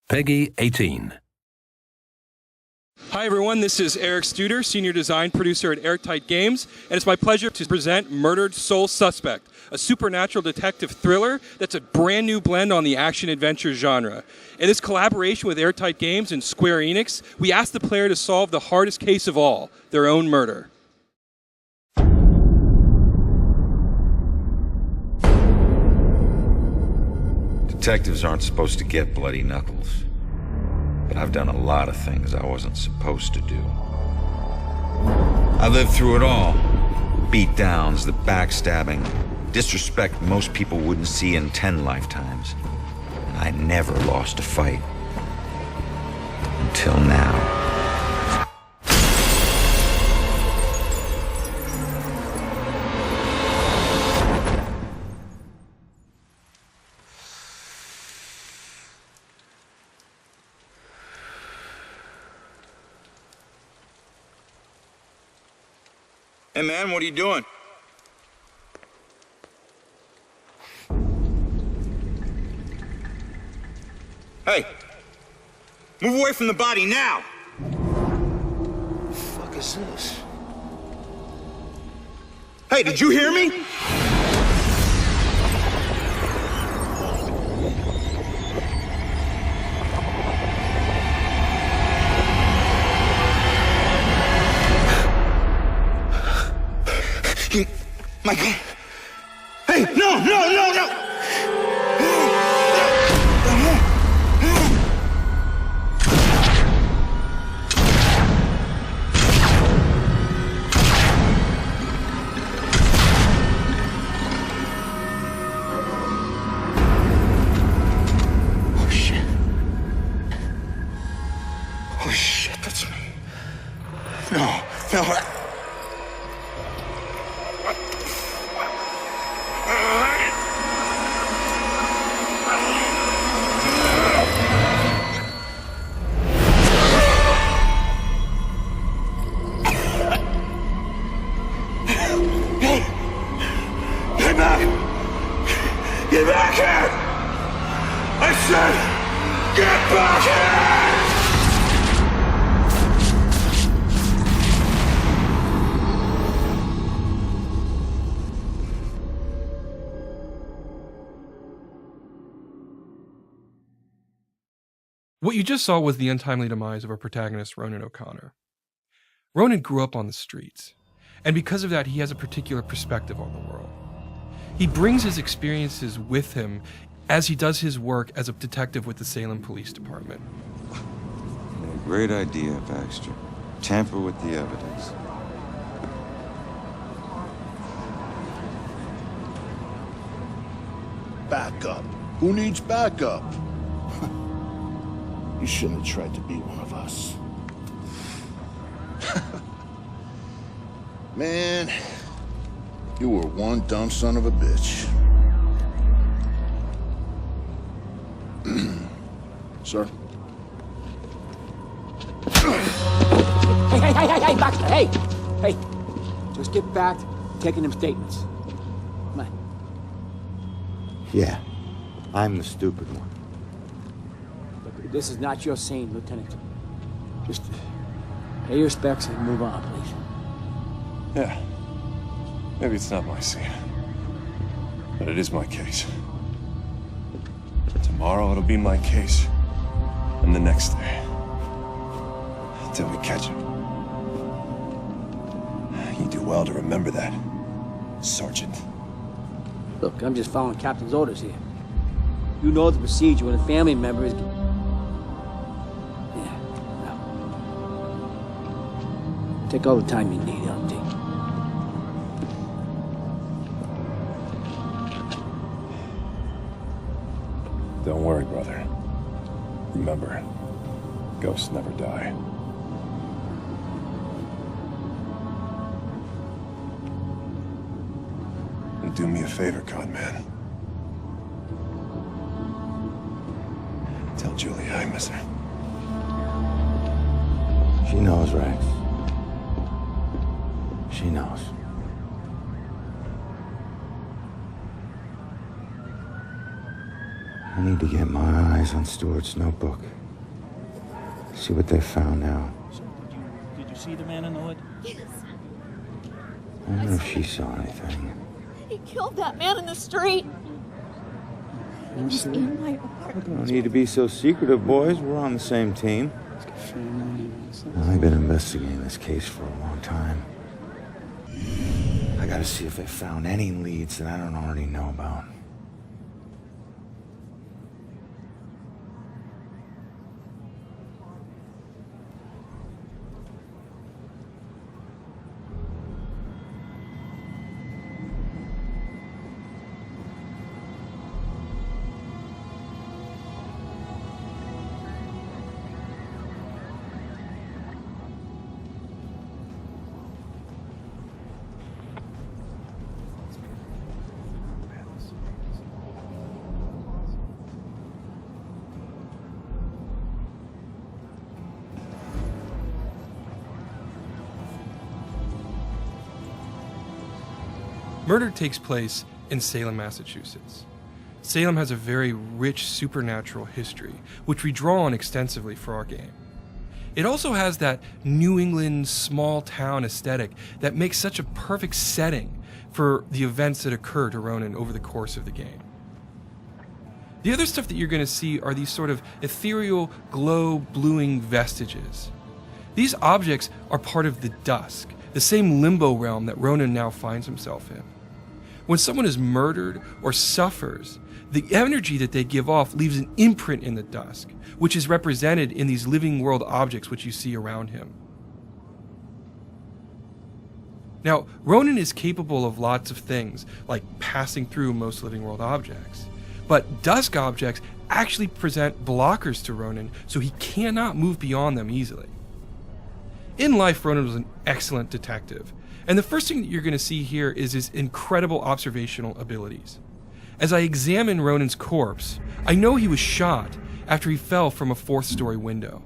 Peggy 18. Hi everyone, this is Eric Studer, Senior Design Producer at Airtight Games, and it's my pleasure to present Murdered Soul Suspect, a supernatural detective thriller that's a brand new blend on the action-adventure genre. In this collaboration with Airtight Games and Square Enix, we asked the player to solve the hardest case of all, their own murder. Detectives aren't supposed to get bloody knuckles. But I've done a lot of things I wasn't supposed to do. I lived through it all. Beatdowns, the backstabbing, disrespect most people wouldn't see in 10 lifetimes. And I never lost a fight. Until now. Hey man, what are you doing? Hey! Move away from the body now! What the fuck is this? Hey, did you hear me? My God. Hey, no! Oh shit, that's me. No. Get back here! I said, get back here! What you just saw was the untimely demise of our protagonist, Ronan O'Connor. Ronan grew up on the streets, and because of that, he has a particular perspective on the world. He brings his experiences with him as he does his work as a detective with the Salem Police Department. Great idea, Baxter. Tamper with the evidence. Backup. Who needs backup? You shouldn't have tried to be one of us. Man, you were one dumb son of a bitch. Sir? Hey, Baxter, hey! Just get back to taking them statements. Come on. Yeah, I'm the stupid one. Look, this is not your scene, Lieutenant. Just pay your respects and move on, please. Yeah. Maybe it's not my scene. But it is my case. Tomorrow it'll be my case. And the next day. Until we catch him. You do well to remember that, Sergeant. Look, I'm just following Captain's orders here. You know the procedure when a family member is... Yeah, well... Take all the time you need, LT. Don't worry, brother. Remember, ghosts never die. And do me a favor, Conman. Tell Julia I miss her. She knows, Rex. She knows. I need to get my eyes on Stewart's notebook. See what they found out. Did you see the man in the hood? Yes. I don't know if she saw anything. He killed that man in the street. He was in my apartment. No need to be so secretive, boys. We're on the same team. I've been investigating this case for a long time. I gotta see if they found any leads that I don't already know about. Murder takes place in Salem, Massachusetts. Salem has a very rich supernatural history, which we draw on extensively for our game. It also has that New England small town aesthetic that makes such a perfect setting for the events that occur to Ronan over the course of the game. The other stuff that you're going to see are these sort of ethereal, glow-bluing vestiges. These objects are part of the dusk, the same limbo realm that Ronan now finds himself in. When someone is murdered or suffers, the energy that they give off leaves an imprint in the dusk, which is represented in these living world objects which you see around him. Now, Ronan is capable of lots of things, like passing through most living world objects. But dusk objects actually present blockers to Ronan, so he cannot move beyond them easily. In life, Ronan was an excellent detective, and the first thing that you're going to see here is his incredible observational abilities. As I examine Ronan's corpse, I know he was shot after he fell from a 4th-story window.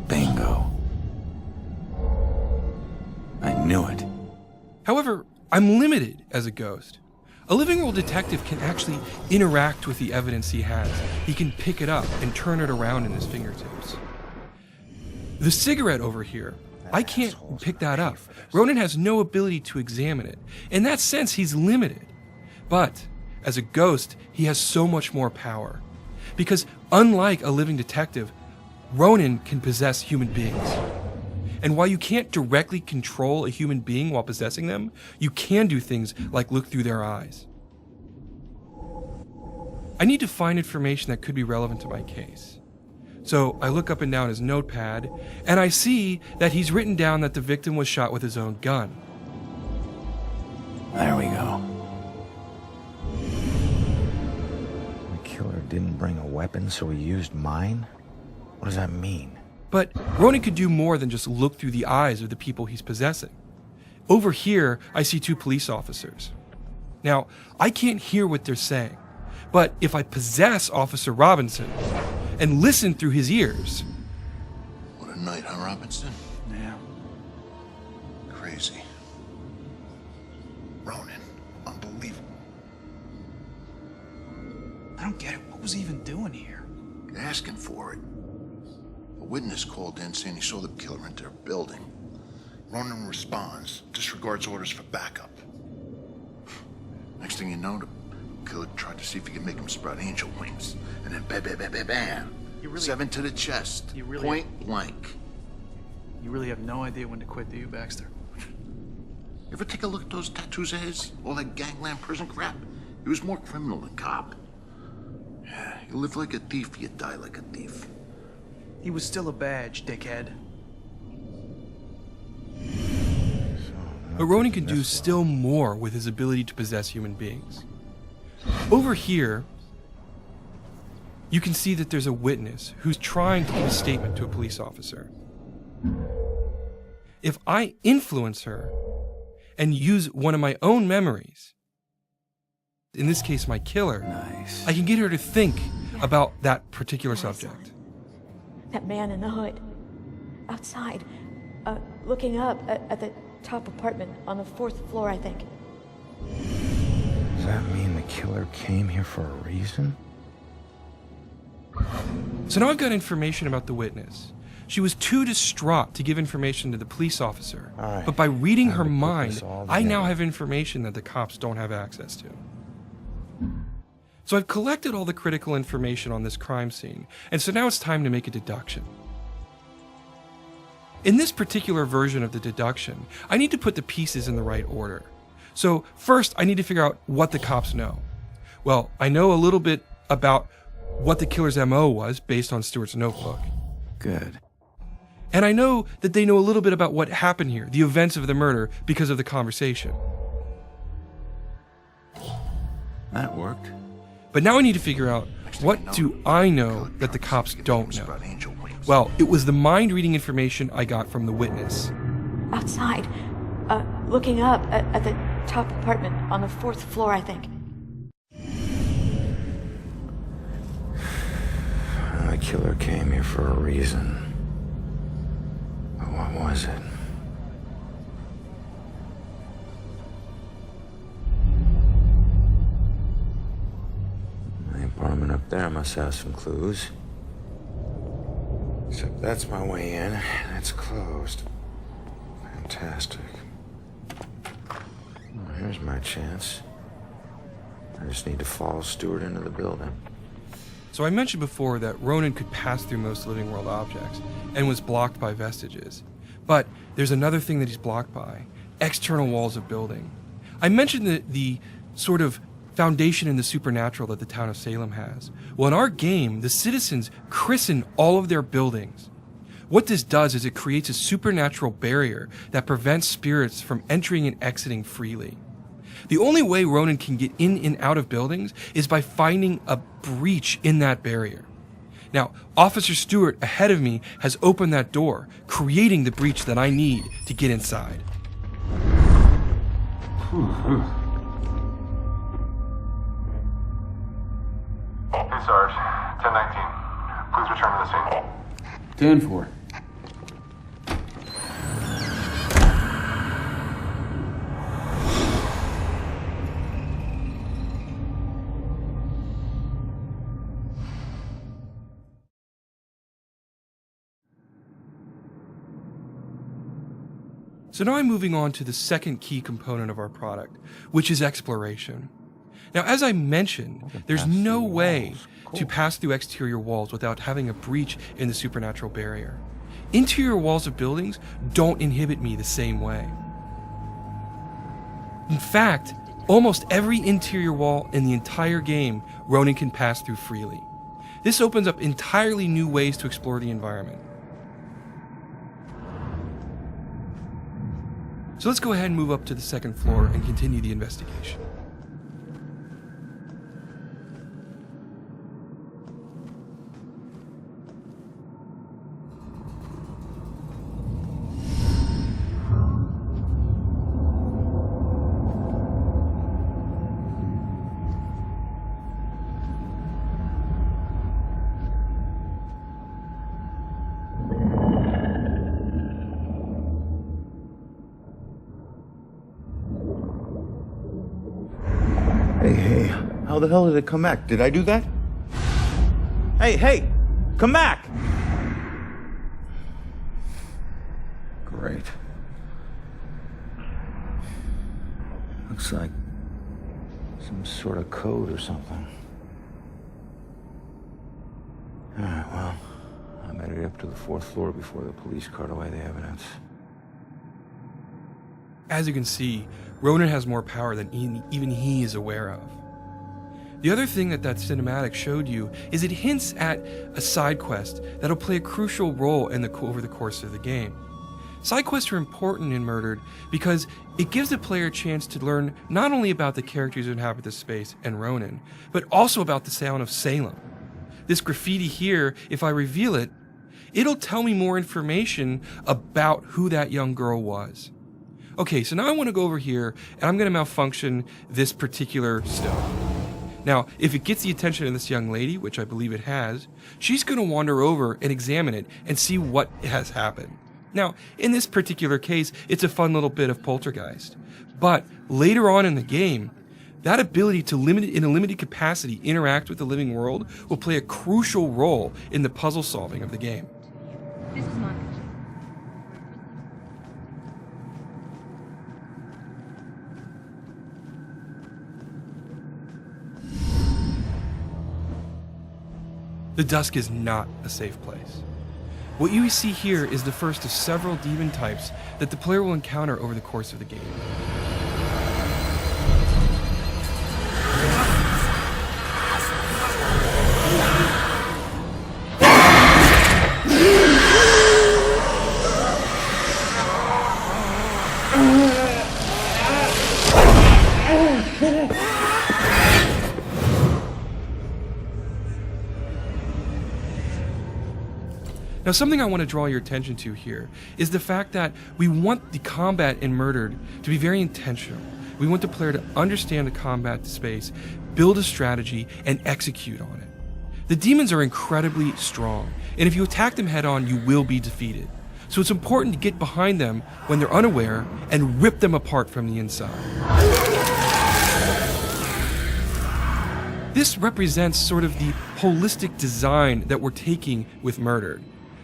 Bingo. I knew it. However, I'm limited as a ghost. A living world detective can actually interact with the evidence he has. He can pick it up and turn it around in his fingertips. The cigarette over here, I can't pick that up. Ronan has no ability to examine it. In that sense, he's limited. But as a ghost, he has so much more power. Because unlike a living detective, Ronan can possess human beings. And while you can't directly control a human being while possessing them, you can do things like look through their eyes. I need to find information that could be relevant to my case. So I look up and down his notepad, and I see that he's written down that the victim was shot with his own gun. There we go. The killer didn't bring a weapon, so he used mine? What does that mean? But Ronan could do more than just look through the eyes of the people he's possessing. Over here, I see 2 police officers. Now, I can't hear what they're saying, but if I possess Officer Robinson and listen through his ears... What a night, huh, Robinson? Yeah. Crazy. Ronan, unbelievable. I don't get it. What was he even doing here? Asking for it. A witness called in saying he saw the killer enter a building. Ronan responds, disregards orders for backup. Next thing you know, the killer tried to see if he could make him sprout angel wings. And then bam, bam, bam, bam, bam. 7 to the chest. Point blank. You really have no idea when to quit, do you, Baxter? You ever take a look at those tattoos of his? All that gangland prison crap? He was more criminal than cop. Yeah, you live like a thief, you die like a thief. He was still a badge, dickhead. But Ronan can do still more with his ability to possess human beings. Over here, you can see that there's a witness who's trying to give a statement to a police officer. If I influence her and use one of my own memories, in this case my killer, I can get her to think about that particular subject. That man in the hood. Outside. Looking up at the top apartment on the 4th floor, I think. Does that mean the killer came here for a reason? So now I've got information about the witness. She was too distraught to give information to the police officer. All right. But by reading Time her to put mind, this all I now together. have information that the cops don't have access to. So I've collected all the critical information on this crime scene, and so now it's time to make a deduction. In this particular version of the deduction, I need to put the pieces in the right order. So first, I need to figure out what the cops know. Well, I know a little bit about what the killer's MO was based on Stewart's notebook. Good. And I know that they know a little bit about what happened here, the events of the murder, because of the conversation. That worked. But now I need to figure out, what do I know that the cops don't know? Well, it was the mind-reading information I got from the witness. Outside. Looking up at the top apartment on the 4th floor, I think. The killer came here for a reason. But what was it? The apartment up there must have some clues. Except that's my way in, and it's closed. Fantastic. Well, here's my chance. I just need to follow Stewart into the building. So I mentioned before that Ronan could pass through most living world objects and was blocked by vestiges. But there's another thing that he's blocked by: external walls of building. I mentioned the sort of foundation in the supernatural that the town of Salem has. Well, in our game, the citizens christen all of their buildings. What this does is it creates a supernatural barrier that prevents spirits from entering and exiting freely. The only way Ronan can get in and out of buildings is by finding a breach in that barrier. Now, Officer Stewart ahead of me has opened that door, creating the breach that I need to get inside. Hey, Sarge. 1019. Please return to the scene. 10-4. So now I'm moving on to the second key component of our product, which is exploration. Now, as I mentioned, there's no way to pass through exterior walls without having a breach in the supernatural barrier. Interior walls of buildings don't inhibit me the same way. In fact, almost every interior wall in the entire game, Ronan can pass through freely. This opens up entirely new ways to explore the environment. So let's go ahead and move up to the second floor and continue the investigation. Hey, how the hell did it come back? Did I do that? Hey, come back! Great. Looks like some sort of code or something. Alright, well, I made it up to the 4th floor before the police cart away the evidence. As you can see, Ronan has more power than even he is aware of. The other thing that cinematic showed you is it hints at a side quest that'll play a crucial role over the course of the game. Side quests are important in Murdered because it gives the player a chance to learn not only about the characters who inhabit this space and Ronan, but also about the town of Salem. This graffiti here, if I reveal it, it'll tell me more information about who that young girl was. Okay, so now I want to go over here, and I'm going to malfunction this particular stone. Now, if it gets the attention of this young lady, which I believe it has, she's going to wander over and examine it and see what has happened. Now, in this particular case, it's a fun little bit of poltergeist. But later on in the game, that ability to in a limited capacity interact with the living world will play a crucial role in the puzzle solving of the game. This is Monica. The Dusk is not a safe place. What you see here is the first of several demon types that the player will encounter over the course of the game. Now, something I want to draw your attention to here is the fact that we want the combat in Murdered to be very intentional. We want the player to understand the combat space, build a strategy, and execute on it. The demons are incredibly strong, and if you attack them head on, you will be defeated. So it's important to get behind them when they're unaware and rip them apart from the inside. This represents sort of the holistic design that we're taking with Murdered.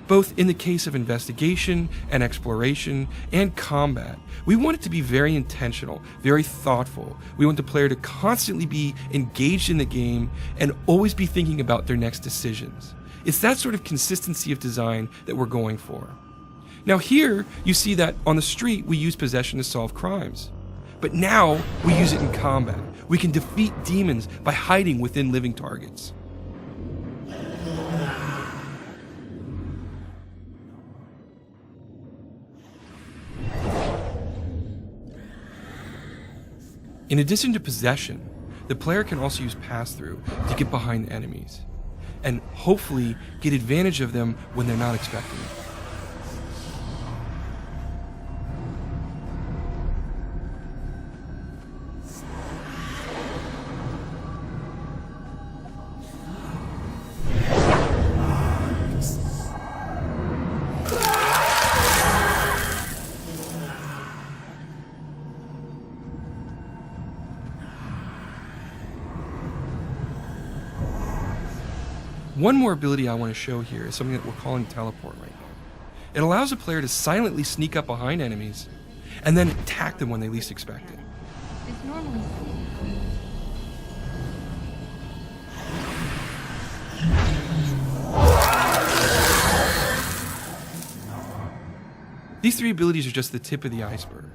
Both in the case of investigation and exploration and combat, we want it to be very intentional, very thoughtful. We want the player to constantly be engaged in the game and always be thinking about their next decisions. It's that sort of consistency of design that we're going for. Now here, you see that on the street, we use possession to solve crimes. But now, we use it in combat. We can defeat demons by hiding within living targets. In addition to possession, the player can also use pass-through to get behind enemies, and hopefully get advantage of them when they're not expecting it. One more ability I want to show here is something that we're calling teleport right now. It allows a player to silently sneak up behind enemies and then attack them when they least expect it. It's normally. These three abilities are just the tip of the iceberg.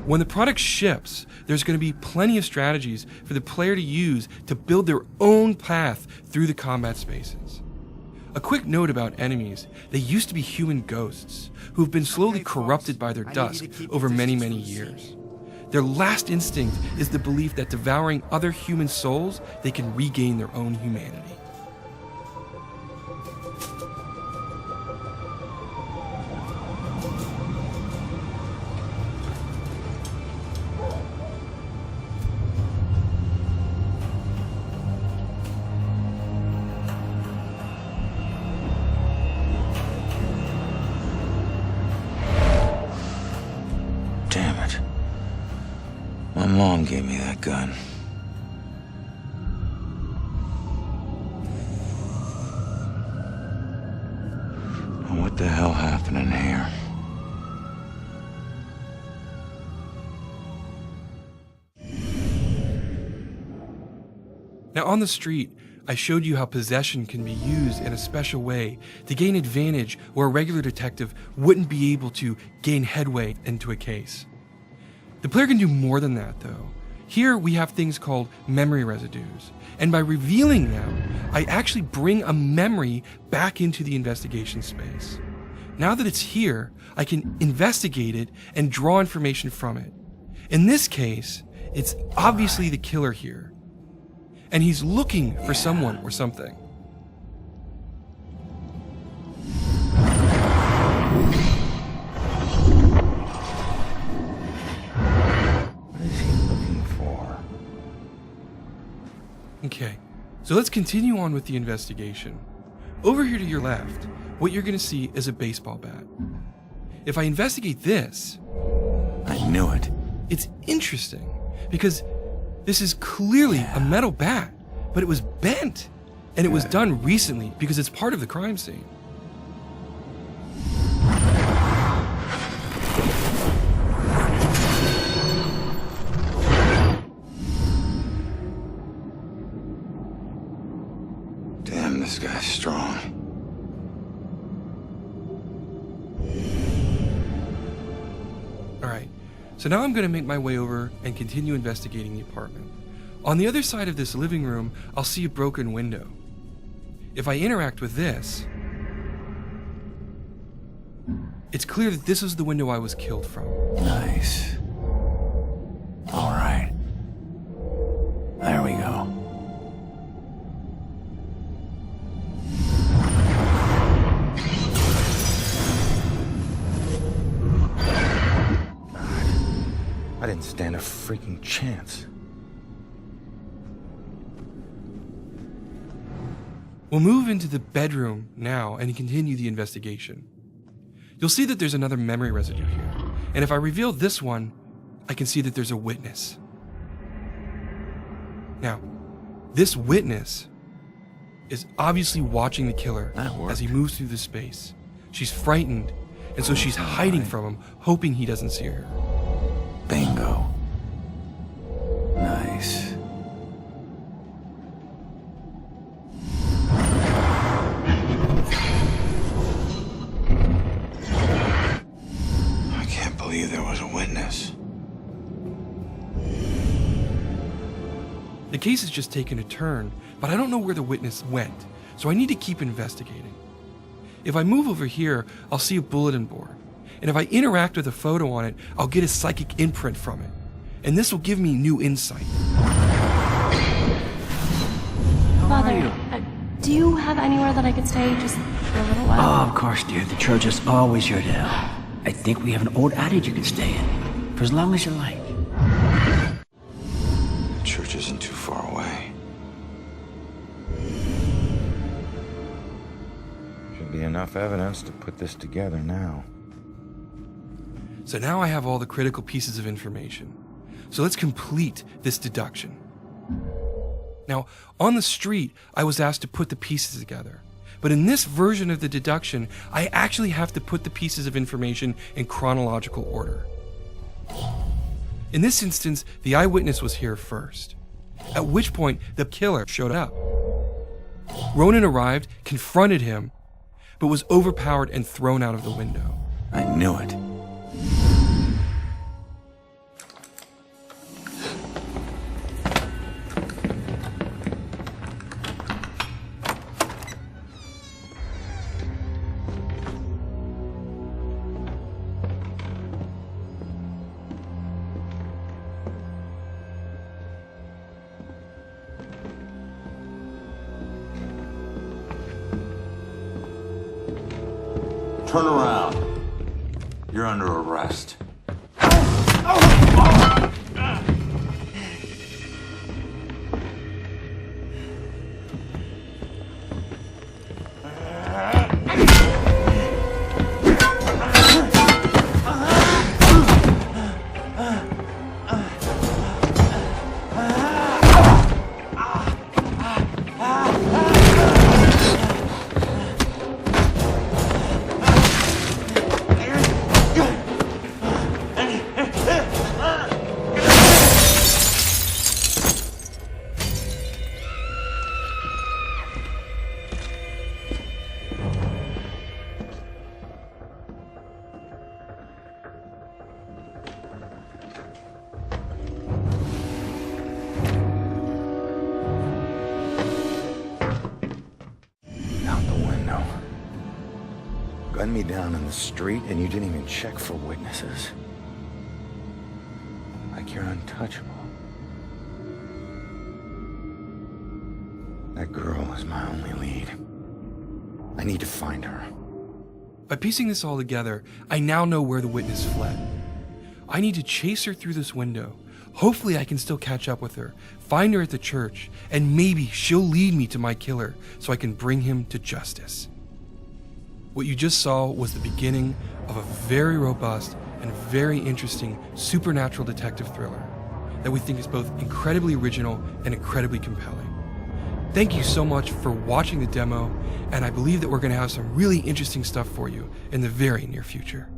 When the product ships, there's going to be plenty of strategies for the player to use to build their own path through the combat spaces. A quick note about enemies: they used to be human ghosts who have been slowly corrupted by their dusk over many, many years. Their last instinct is the belief that devouring other human souls, they can regain their own humanity. Damn it. My mom gave me that gun. And what the hell happened in here? Now on the street, I showed you how possession can be used in a special way to gain advantage where a regular detective wouldn't be able to gain headway into a case. The player can do more than that though. Here we have things called memory residues, and by revealing them, I actually bring a memory back into the investigation space. Now that it's here, I can investigate it and draw information from it. In this case, it's obviously the killer here, and he's looking for someone or something. What is he looking for? Okay, so let's continue on with the investigation. Over here to your left, what you're going to see is a baseball bat. if I investigate this, I knew it. it's interesting because this is clearly a metal bat, but it was bent. And it was done recently because it's part of the crime scene. Damn, this guy's strong. All right, so now I'm going to make my way over and continue investigating the apartment. On the other side of this living room, I'll see a broken window. If I interact with this, it's clear that this is the window I was killed from. Nice. All right. There we go. I didn't stand a freaking chance. We'll move into the bedroom now and continue the investigation. You'll see that there's another memory residue here, and if I reveal this one, I can see that there's a witness. Now, this witness is obviously watching the killer as he moves through the space. She's frightened, and so she's hiding from him, hoping he doesn't see her. Bingo. Nice. I can't believe there was a witness. The case has just taken a turn, but I don't know where the witness went, so I need to keep investigating. If I move over here, I'll see a bulletin board, and if I interact with a photo on it, I'll get a psychic imprint from it, and this will give me new insight. Father, do you have anywhere that I could stay just for a little while? Oh, of course, dear. The church is always your to help. I think we have an old attic you can stay in, for as long as you like. The church isn't too far away. Should be enough evidence to put this together now. So now I have all the critical pieces of information. So let's complete this deduction. Now, on the street, I was asked to put the pieces together. But in this version of the deduction, I actually have to put the pieces of information in chronological order. In this instance, the eyewitness was here first, at which point the killer showed up. Ronan arrived, confronted him, but was overpowered and thrown out of the window. I knew it. Turn around. You're under arrest. Gunned me down in the street and you didn't even check for witnesses. Like you're untouchable. That girl is my only lead. I need to find her. By piecing this all together, I now know where the witness fled. I need to chase her through this window. Hopefully I can still catch up with her, find her at the church, and maybe she'll lead me to my killer so I can bring him to justice. What you just saw was the beginning of a very robust and very interesting supernatural detective thriller that we think is both incredibly original and incredibly compelling. Thank you so much for watching the demo, and I believe that we're going to have some really interesting stuff for you in the very near future.